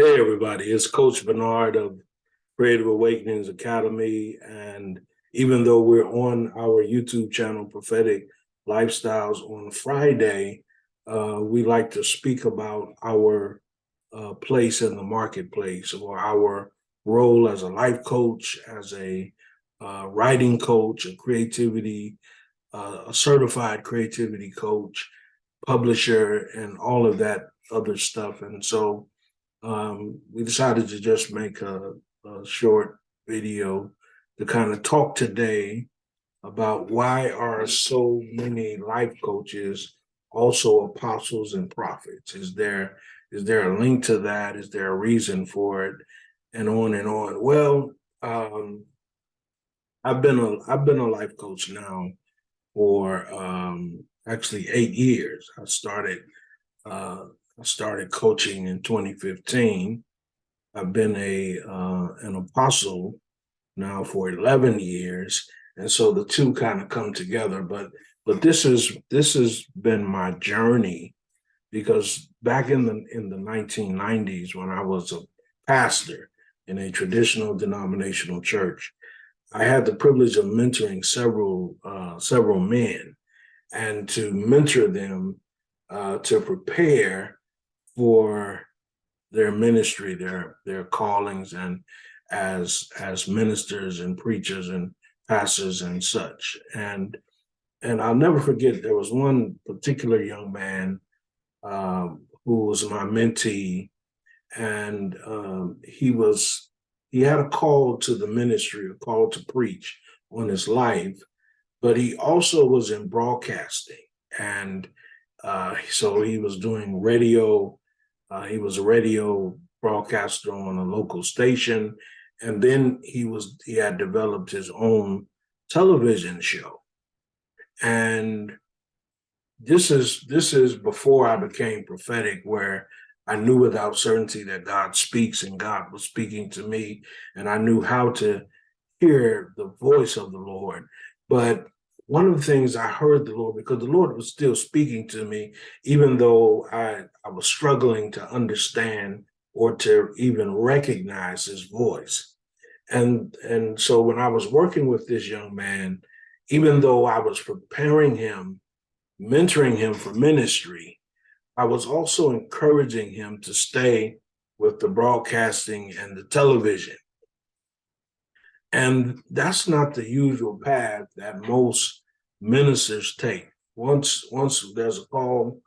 Hey, everybody, it's Coach Bernard of Creative Awakenings Academy. And even though we're on our YouTube channel, Prophetic Lifestyles, on Friday, we like to speak about our place in the marketplace, or our role as a life coach, as a writing coach, a certified creativity coach, publisher, and all of that other stuff. And so we decided to just make a short video to kind of talk today about why are so many life coaches also apostles and prophets. Is there a link to that? Is there a reason for it? And on and on. Well, I've been a life coach now for actually 8 years. I started coaching in 2015. I've been an apostle now for 11 years, and so the two kind of come together. But this has been my journey, because back in the 1990s, when I was a pastor in a traditional denominational church, I had the privilege of mentoring several men, and to mentor them to prepare for their ministry, their callings, and as ministers and preachers and pastors and such. And I'll never forget, there was one particular young man who was my mentee, and he had a call to the ministry, a call to preach on his life, but he also was in broadcasting. And so he was doing radio. He was a radio broadcaster on a local station, and then he had developed his own television show. And this is before I became prophetic, where I knew without certainty that God speaks, and God was speaking to me, and I knew how to hear the voice of the Lord. But one of the things I heard the Lord, because the Lord was still speaking to me, even though I was struggling to understand or to even recognize his voice. And so when I was working with this young man, even though I was preparing him, mentoring him for ministry, I was also encouraging him to stay with the broadcasting and the television. And that's not the usual path that most ministers take. Once there's a call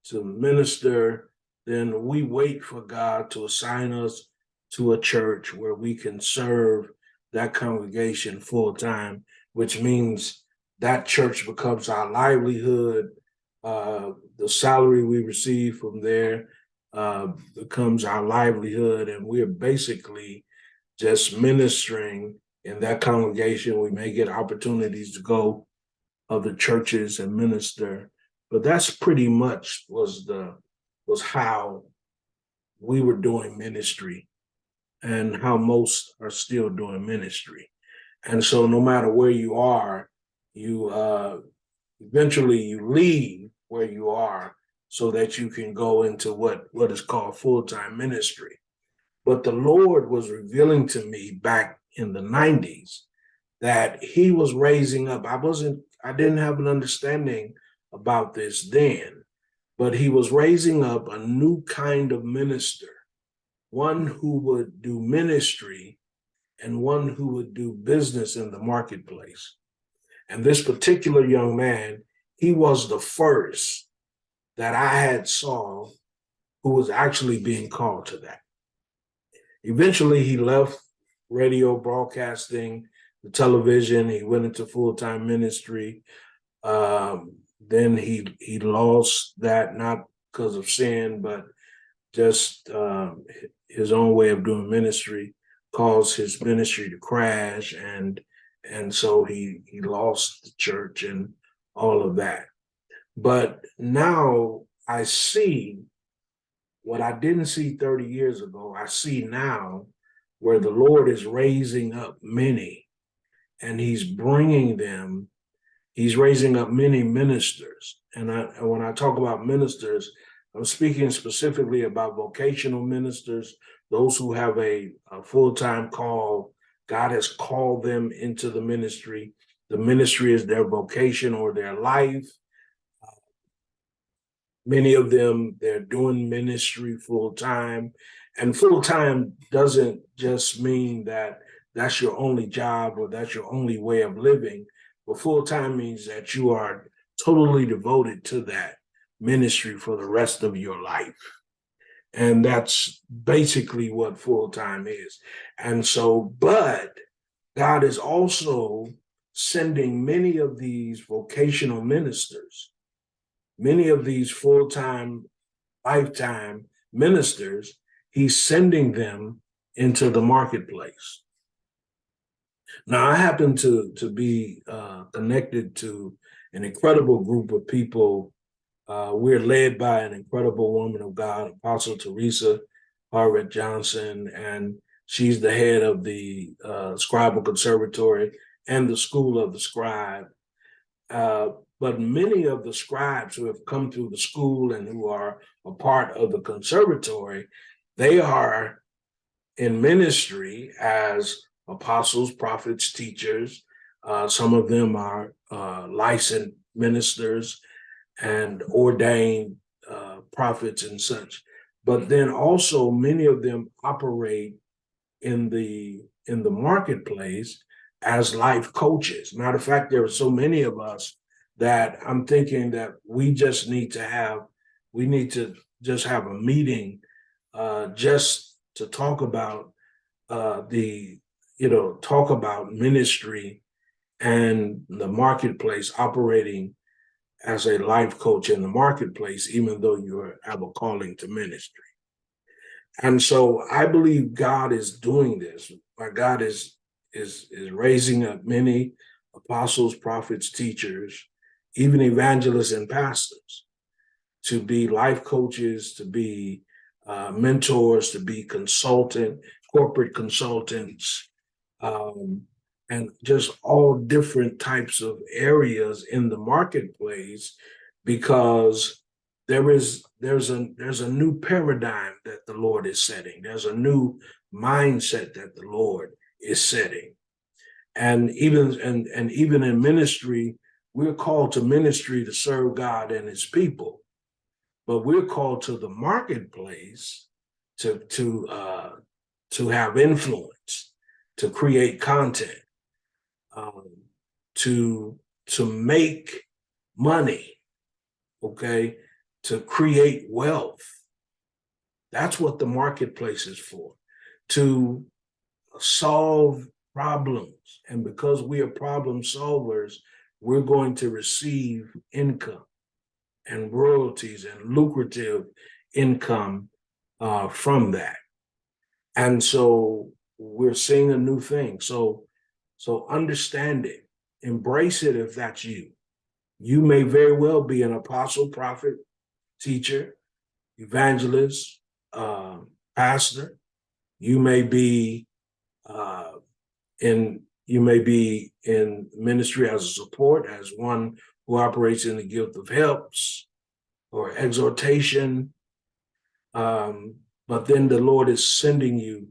to minister, then we wait for God to assign us to a church where we can serve that congregation full time, which means that church becomes our livelihood. The salary we receive from there becomes our livelihood, and we're basically just ministering in that congregation. We may get opportunities to go other churches and minister, but that's pretty much was how we were doing ministry, and how most are still doing ministry. And so no matter where you are, you eventually you leave where you are so that you can go into what is called full-time ministry. But the Lord was revealing to me back in the 90s that he was raising up. I didn't have an understanding about this then, but he was raising up a new kind of minister, one who would do ministry and one who would do business in the marketplace. And this particular young man, he was the first that I had saw who was actually being called to that. Eventually, he left radio broadcasting, the television. He went into full-time ministry. Then he lost that, not because of sin, but just his own way of doing ministry caused his ministry to crash, and so he lost the church and all of that. But now I see what I didn't see 30 years ago. I see now where the Lord is raising up many, and he's raising up many ministers. And when I talk about ministers, I'm speaking specifically about vocational ministers, those who have a full-time call, God has called them into the ministry. The ministry is their vocation or their life. Many of them, they're doing ministry full-time. And full-time doesn't just mean that that's your only job or that's your only way of living, but full-time means that you are totally devoted to that ministry for the rest of your life. And that's basically what full-time is. And so, but God is also sending many of these vocational ministers, many of these full-time, lifetime ministers, he's sending them into the marketplace. Now, I happen to be connected to an incredible group of people. We're led by an incredible woman of God, Apostle Teresa Harvard Johnson, and she's the head of the Scribal Conservatory and the School of the Scribe. But many of the scribes who have come through the school and who are a part of the conservatory, they are in ministry as apostles, prophets, teachers. Some of them are licensed ministers and ordained prophets and such. But then also many of them operate in the marketplace as life coaches. Matter of fact, there are so many of us that I'm thinking that we need to just have a meeting just to talk about talk about ministry and the marketplace, operating as a life coach in the marketplace, even though you have a calling to ministry. And so I believe God is doing this. God is raising up many apostles, prophets, teachers, even evangelists and pastors to be life coaches, to be mentors, to be corporate consultants, and just all different types of areas in the marketplace, because there's a new paradigm that the Lord is setting. There's a new mindset that the Lord is setting. And even in ministry, we're called to ministry to serve God and his people, but we're called to the marketplace to have influence, to create content, to make money, okay, to create wealth. That's what the marketplace is for, to solve problems. And because we are problem solvers, we're going to receive income and royalties and lucrative income from that. And so we're seeing a new thing. So understand it, embrace it if that's you. You may very well be an apostle, prophet, teacher, evangelist, pastor. You may be in ministry as a support, as one who operates in the gift of helps or exhortation. But then the Lord is sending you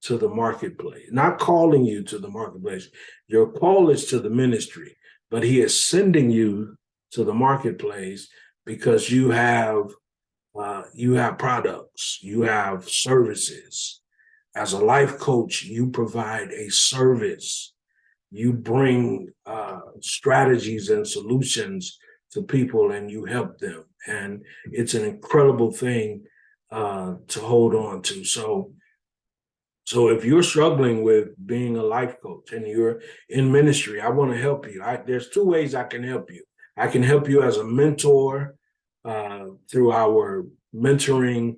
to the marketplace, not calling you to the marketplace. Your call is to the ministry, but he is sending you to the marketplace because you have products, you have services. As a life coach, you provide a service. You bring strategies and solutions to people and you help them. And it's an incredible thing to hold on to. So if you're struggling with being a life coach and you're in ministry, I want to help you. There's two ways I can help you. I can help you as a mentor through our mentoring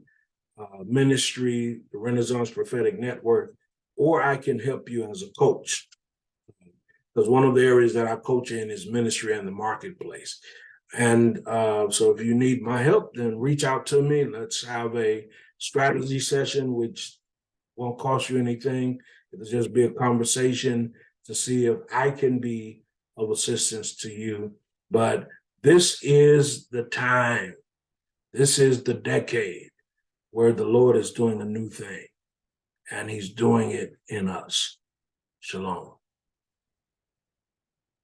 ministry, the Renaissance Prophetic Network, or I can help you as a coach. Because one of the areas that I coach in is ministry and the marketplace. And so if you need my help, then reach out to me. Let's have a strategy session, which won't cost you anything. It'll just be a conversation to see if I can be of assistance to you. But this is the time. This is the decade where the Lord is doing a new thing. and he's doing it in us. Shalom.